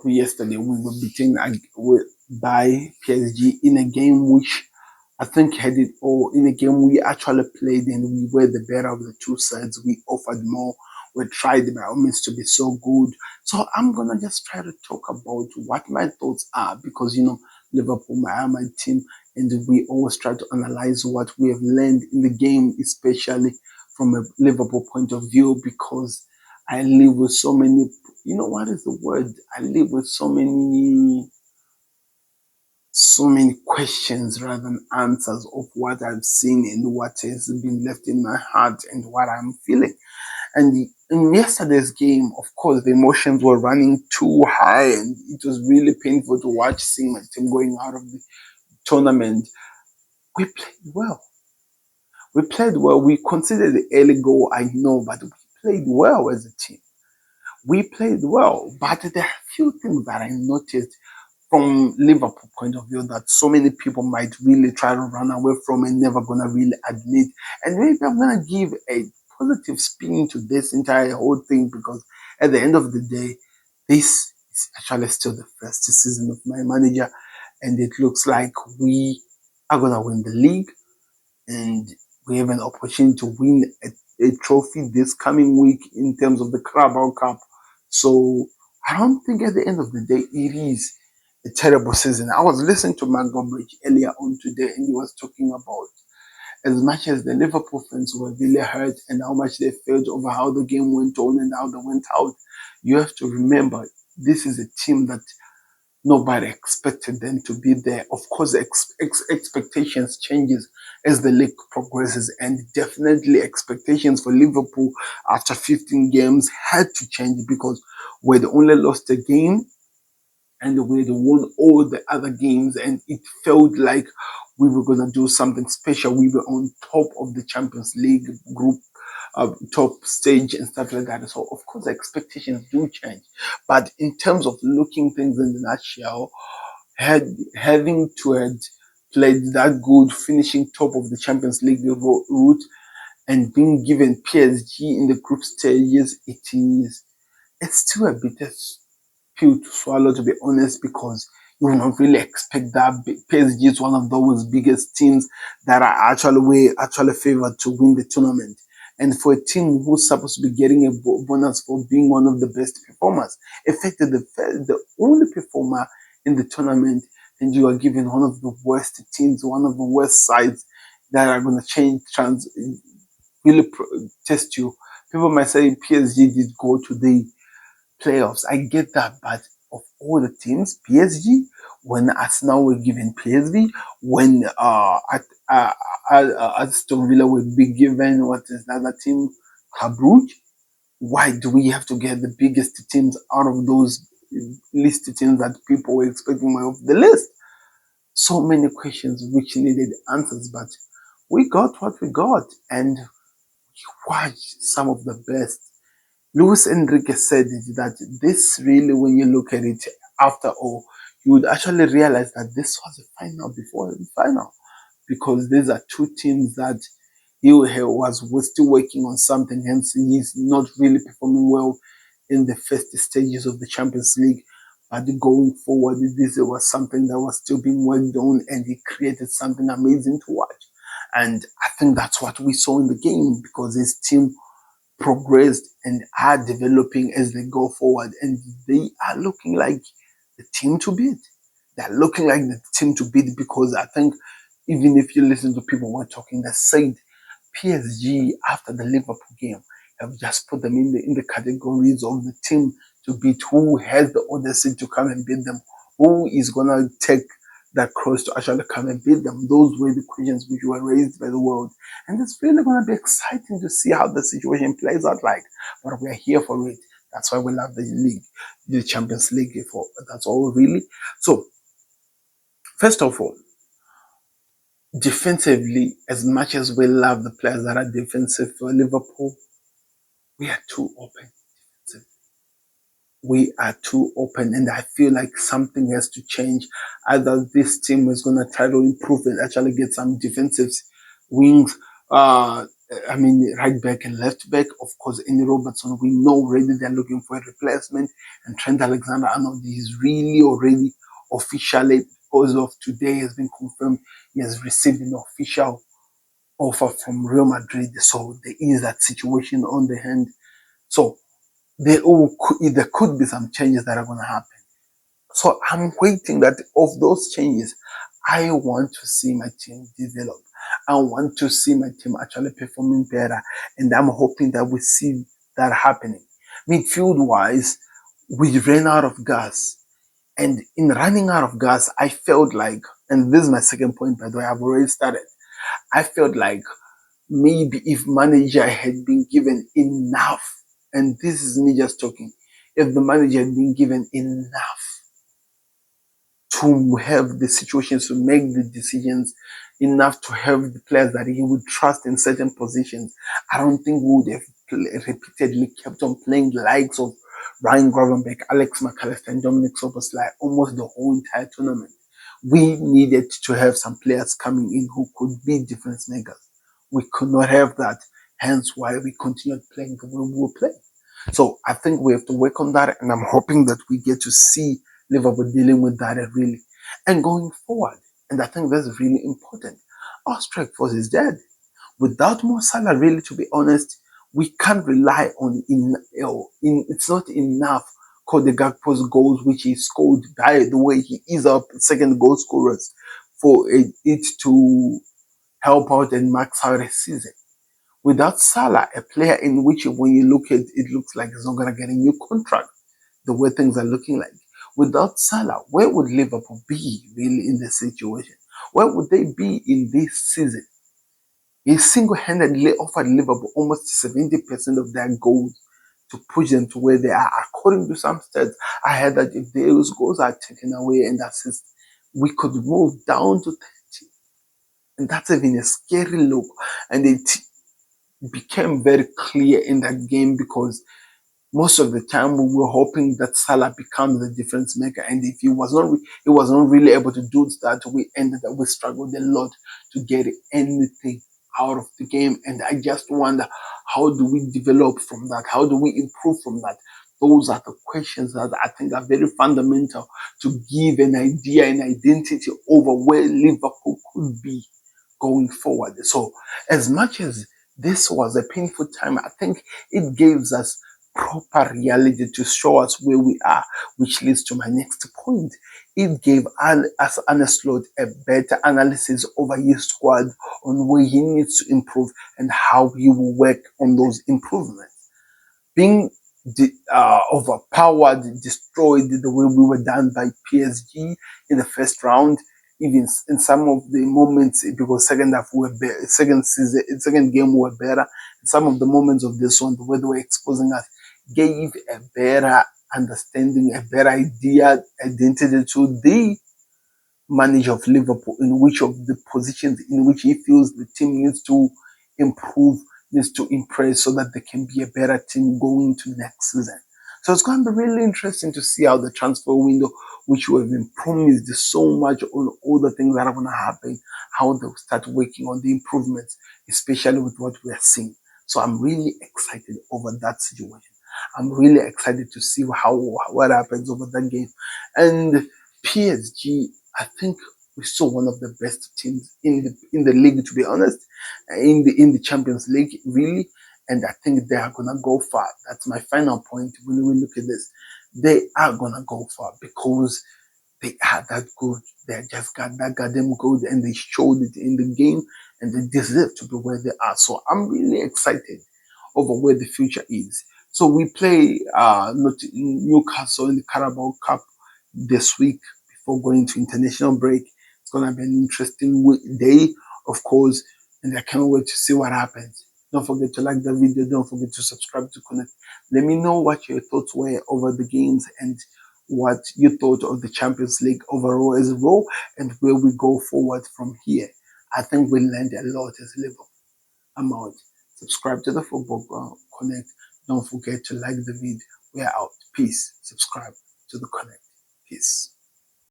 Yesterday we were beaten by PSG in a game which I think had it all. In a game we actually played and we were the better of the two sides. We offered more. We tried by all means to be so good. So I'm gonna just try to talk about what my thoughts are because Liverpool, my team, and we always try to analyze what we have learned in the game, especially from a Liverpool point of view, because I live with so many, what is the word? I live with so many questions rather than answers of what I've seen and what has been left in my heart and what I'm feeling. And in yesterday's game, of course, the emotions were running too high and it was really painful to watch seeing my team going out of the tournament. We played well. We played well. We considered the early goal, I know, but we played well as a team. We played well, but there are a few things that I noticed from Liverpool point of view that so many people might really try to run away from and never gonna really admit. And maybe I'm gonna give a positive spin to this entire whole thing because at the end of the day, this is actually still the first season of my manager, and it looks like we are gonna win the league and we have an opportunity to win a trophy this coming week in terms of the Carabao Cup. So I don't think at the end of the day it is a terrible season. I was listening to Mark Gombrich earlier on today, and he was talking about as much as the Liverpool fans were really hurt and how much they felt over how the game went on and how they went out. You have to remember this is a team that nobody expected them to be there. Of course, expectations changes as the league progresses, and definitely expectations for Liverpool after 15 games had to change because we'd only lost a game and we'd won all the other games, and it felt like we were gonna do something special. We were on top of the Champions League group top stage and stuff like that. So of course expectations do change. But in terms of looking things in the nutshell, had having to had played that good, finishing top of the Champions League route and being given PSG in the group stages, it's still a bitter pill to swallow, to be honest, because you will not really expect that. PSG is one of those biggest teams that are actually favored to win the tournament. And for a team who's supposed to be getting a bonus for being one of the best performers, effectively the only performer in the tournament, and you are given one of the worst teams, one of the worst sides that are going to really test you. People might say PSG did go to the playoffs. I get that, but of all the teams, PSG, when Arsenal were given PSV, when Aston Villa will be given what is the other team, Club Brugge, why do we have to get the biggest teams out of those listed teams that people were expecting more of the list? So many questions which needed answers, but we got what we got, and watch some of the best. Luis Enrique said it, that this really, when you look at it after all, you would actually realize that this was a final before the final because these are two teams that was still working on something, hence he's not really performing well in the first stages of the Champions League. But going forward, this was something that was still being worked on, and he created something amazing to watch. And I think that's what we saw in the game because his team progressed and are developing as they go forward, and they are looking like the team to beat. They're looking like the team to beat because I think even if you listen to people who are talking that said PSG after the Liverpool game have just put them in the categories of the team to beat, who has the audacity to come and beat them, who is gonna take that cross to actually come and beat them. Those were the questions which were raised by the world. And it's really gonna be exciting to see how the situation plays out like. But we're here for it. That's why we love the league, the Champions League. For that's all really. So first of all, defensively, as much as we love the players that are defensive for Liverpool, we are too open. We are too open, and I feel like something has to change. Either this team is going to try to improve and actually get some defensive wings, right back and left back. Of course, Andy Robertson, we know already they're looking for a replacement. And Trent Alexander-Arnold is really already officially, as of today, has been confirmed. He has received an official offer from Real Madrid. So there is that situation on the hand. So there could be some changes that are going to happen. So I'm waiting that of those changes, I want to see my team develop. I want to see my team actually performing better. And I'm hoping that we see that happening. Midfield wise, we ran out of gas. And in running out of gas, I felt like, and this is my second point, by the way, I've already started. I felt like maybe if manager had been given enough, and this is me just talking, if the manager had been given enough to have the situations to make the decisions, enough to have the players that he would trust in certain positions, I don't think we would have repeatedly kept on playing the likes of Ryan Gravenberch, Alex McAllister, and Dominic Soboslai almost the whole entire tournament. We needed to have some players coming in who could be difference makers. We could not have that, hence why we continued playing the way we were playing. So I think we have to work on that, and I'm hoping that we get to see Liverpool dealing with that really. And going forward, and I think that's really important, our strike force is dead. Without Mo Salah, really, to be honest, we can't rely on it's not enough Cody Gakpo's goals, which he scored. By the way, he is our second goal scorer for it to help out and max out a season. Without Salah, a player in which when you look at it, it looks like he's not going to get a new contract, the way things are looking like. Without Salah, where would Liverpool be really in this situation? Where would they be in this season? He single-handedly offered Liverpool almost 70% of their goals to push them to where they are. According to some stats, I heard that if those goals are taken away and assists, we could move down to 30. And that's even a scary look. And it became very clear in that game because most of the time we were hoping that Salah becomes the difference maker, and if he was not really able to do that, we struggled a lot to get anything out of the game. And I just wonder, how do we develop from that? How do we improve from that? Those are the questions that I think are very fundamental to give an idea, an identity over where Liverpool could be going forward. So as much as this was a painful time, I think it gives us proper reality to show us where we are, which leads to my next point. It gave us Arne Slot a better analysis over his squad on where he needs to improve and how he will work on those improvements. Being overpowered, destroyed the way we were done by PSG in the first round, even in some of the moments, because second half we were better, second game we were better. Some of the moments of this one, the way they were exposing us, gave a better understanding, a better idea, identity to the manager of Liverpool in which of the positions in which he feels the team needs to improve, needs to impress so that they can be a better team going into next season. So it's going to be really interesting to see how the transfer window, which we have been promised so much on all the things that are going to happen, how they'll start working on the improvements, especially with what we are seeing. So I'm really excited over that situation. I'm really excited to see what happens over that game. And PSG, I think we saw one of the best teams in the league, to be honest, in the Champions League, really. And I think they are gonna go far. That's my final point when we look at this. They are gonna go far because they are that good. They just got that goddamn good, and they showed it in the game, and they deserve to be where they are. So I'm really excited over where the future is. So we play Newcastle in the Carabao Cup this week before going to international break. It's gonna be an interesting day, of course, and I can't wait to see what happens. Don't forget to like the video. Don't forget to subscribe to Connect. Let me know what your thoughts were over the games and what you thought of the Champions League overall as well, and where we go forward from here. I think we learned a lot as Liverpool. I'm out. Subscribe to the Football Connect. Don't forget to like the video. We're out. Peace. Subscribe to the Connect. Peace.